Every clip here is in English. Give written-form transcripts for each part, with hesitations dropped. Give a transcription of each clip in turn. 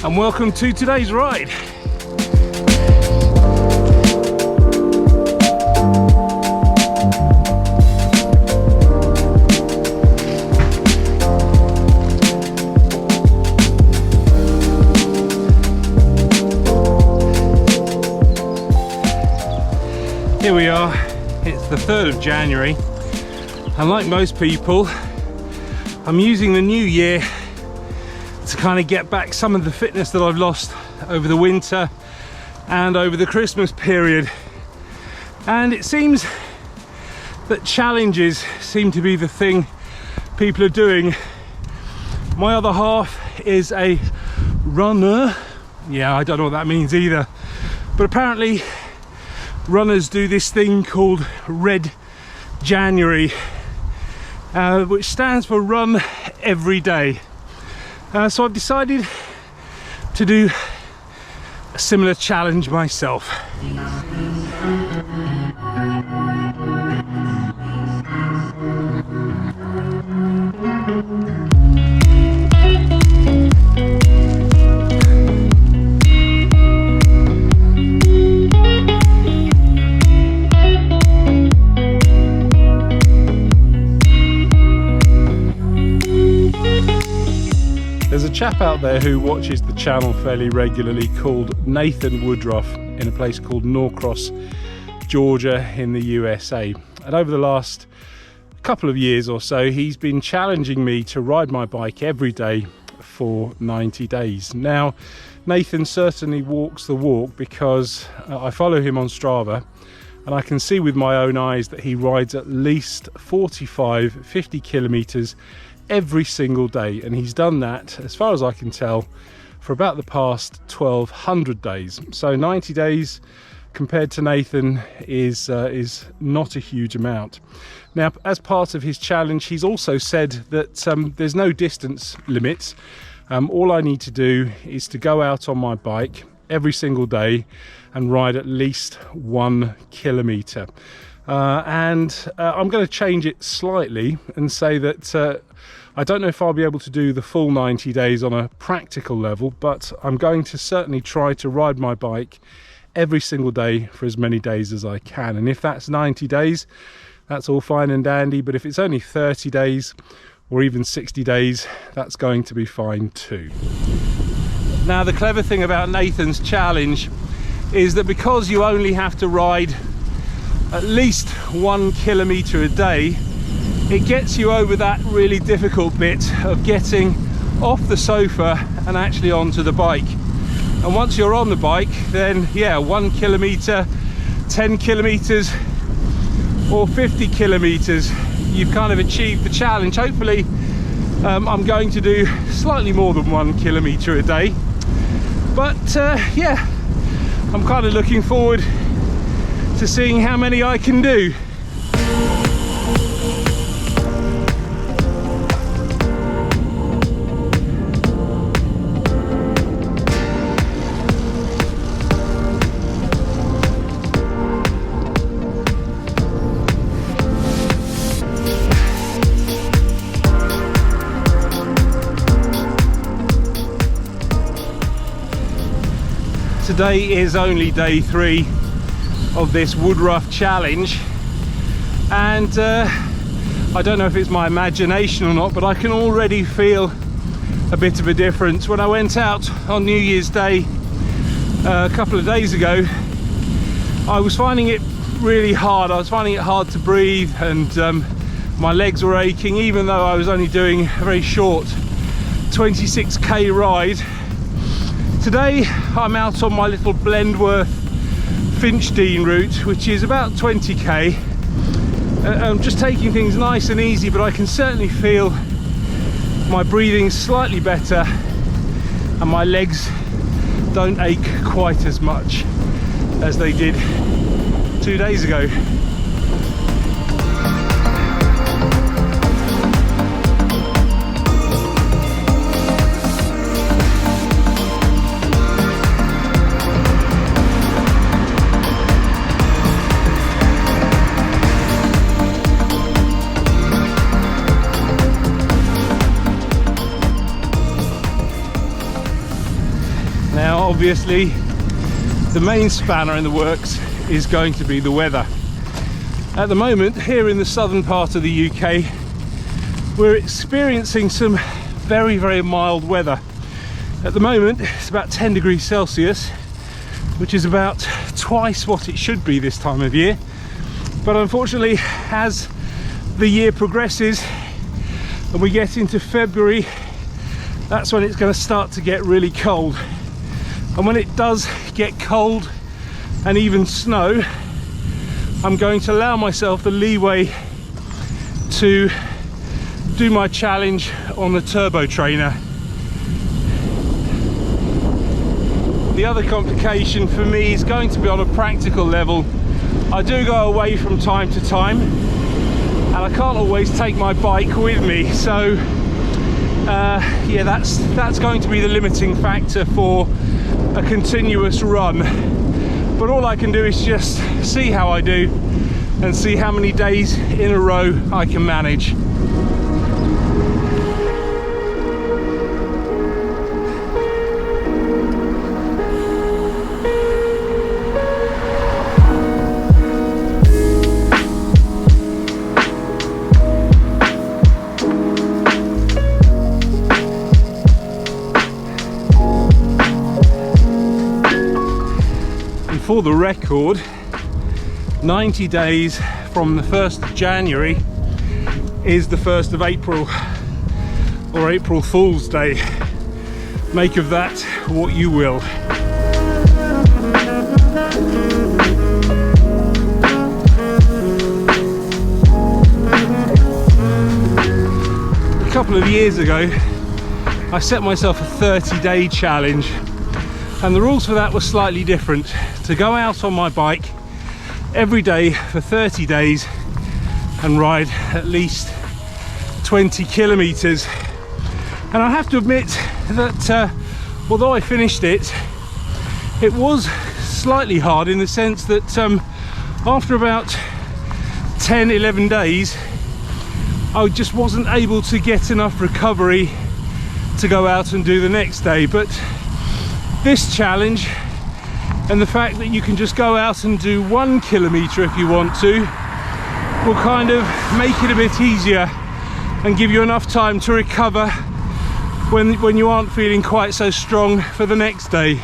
and welcome to today's ride. Here we are, it's the 3rd of January, and like most people, I'm using the new year to kind of get back some of the fitness that I've lost over the winter and over the Christmas period. And it seems that challenges seem to be the thing people are doing. My other half is a runner. Yeah, I don't know what that means either, but apparently runners do this thing called Red January, which stands for Run Every Day. So I've decided to do a similar challenge myself. There's a chap out there who watches the channel fairly regularly called Nathan Woodruff in a place called Norcross, Georgia in the USA. And over the last couple of years or so, he's been challenging me to ride my bike every day for 90 days. Now, Nathan certainly walks the walk because I follow him on Strava and I can see with my own eyes that he rides at least 50 kilometers every single day, and he's done that, as far as I can tell, for about the past 1,200 days. So 90 days compared to Nathan is not a huge amount. Now, as part of his challenge, he's also said that there's no distance limits. All I need to do is to go out on my bike every single day and ride at least 1 kilometer. I'm going to change it slightly and say that I don't know if I'll be able to do the full 90 days on a practical level, but I'm going to certainly try to ride my bike every single day for as many days as I can. And if that's 90 days, that's all fine and dandy, but if it's only 30 days or even 60 days, that's going to be fine too. Now, the clever thing about Nathan's challenge is that because you only have to ride at least 1 kilometer a day, it gets you over that really difficult bit of getting off the sofa and actually onto the bike. And once you're on the bike, then yeah, 1 kilometer, 10 kilometers or 50 kilometers, you've kind of achieved the challenge. Hopefully I'm going to do slightly more than 1 kilometer a day, but yeah, I'm kind of looking forward to seeing how many I can do. Today is only day 3 of this Woodruff challenge, and I don't know if it's my imagination or not, but I can already feel a bit of a difference. When I went out on New Year's Day a couple of days ago, I was finding it really hard. I was finding it hard to breathe, and my legs were aching, even though I was only doing a very short 26k ride. Today I'm out on my little Blendworth Finchdean route, which is about 20k. I'm just taking things nice and easy, but I can certainly feel my breathing slightly better and my legs don't ache quite as much as they did 2 days ago. Now obviously the main spanner in the works is going to be the weather. At the moment here in the southern part of the UK we're experiencing some very mild weather. At the moment it's about 10 degrees Celsius, which is about twice what it should be this time of year. But unfortunately, as the year progresses and we get into February, that's when it's going to start to get really cold. And when it does get cold and even snow, I'm going to allow myself the leeway to do my challenge on the turbo trainer. The other complication for me is going to be on a practical level. I do go away from time to time and I can't always take my bike with me, so yeah, that's going to be the limiting factor for a continuous run. But all I can do is just see how I do and see how many days in a row I can manage. For the record, 90 days from the 1st of January is the 1st of April, or April Fool's Day. Make of that what you will. A couple of years ago I set myself a 30-day challenge, and the rules for that were slightly different. To go out on my bike every day for 30 days and ride at least 20 kilometers. And I have to admit that although I finished it, it was slightly hard in the sense that after about 10-11 days I just wasn't able to get enough recovery to go out and do the next day. But this challenge and the fact that you can just go out and do 1 kilometer if you want to will kind of make it a bit easier and give you enough time to recover when you aren't feeling quite so strong for the next day.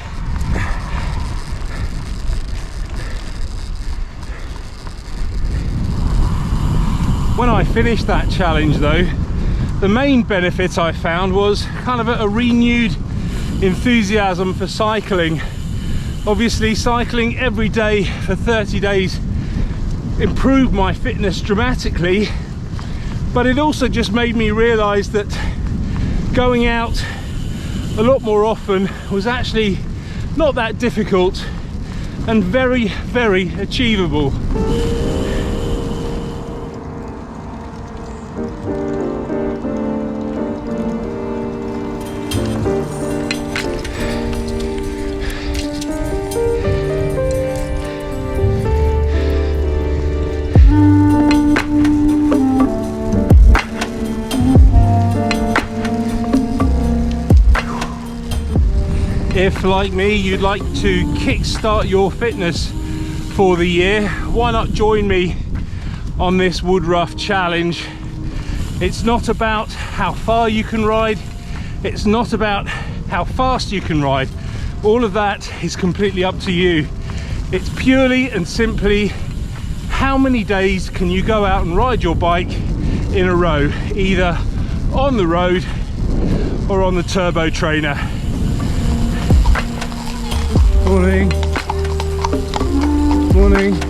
When I finished that challenge though, the main benefit I found was kind of a renewed enthusiasm for cycling. Obviously cycling every day for 30 days improved my fitness dramatically, but it also just made me realize that going out a lot more often was actually not that difficult and very achievable. If, like me, you'd like to kickstart your fitness for the year, why not join me on this Woodruff challenge? It's not about how far you can ride, it's not about how fast you can ride. All of that is completely up to you. It's purely and simply how many days can you go out and ride your bike in a row, either on the road or on the turbo trainer. Morning. Morning.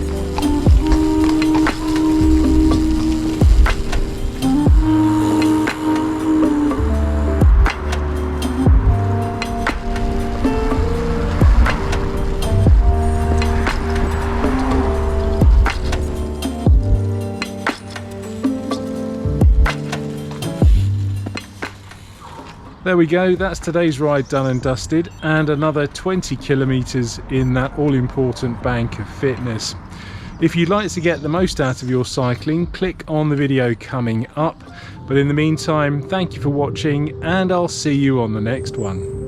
There we go, that's today's ride done and dusted, and another 20 kilometers in that all-important bank of fitness. If you'd like to get the most out of your cycling, click on the video coming up. But in the meantime, thank you for watching, and I'll see you on the next one.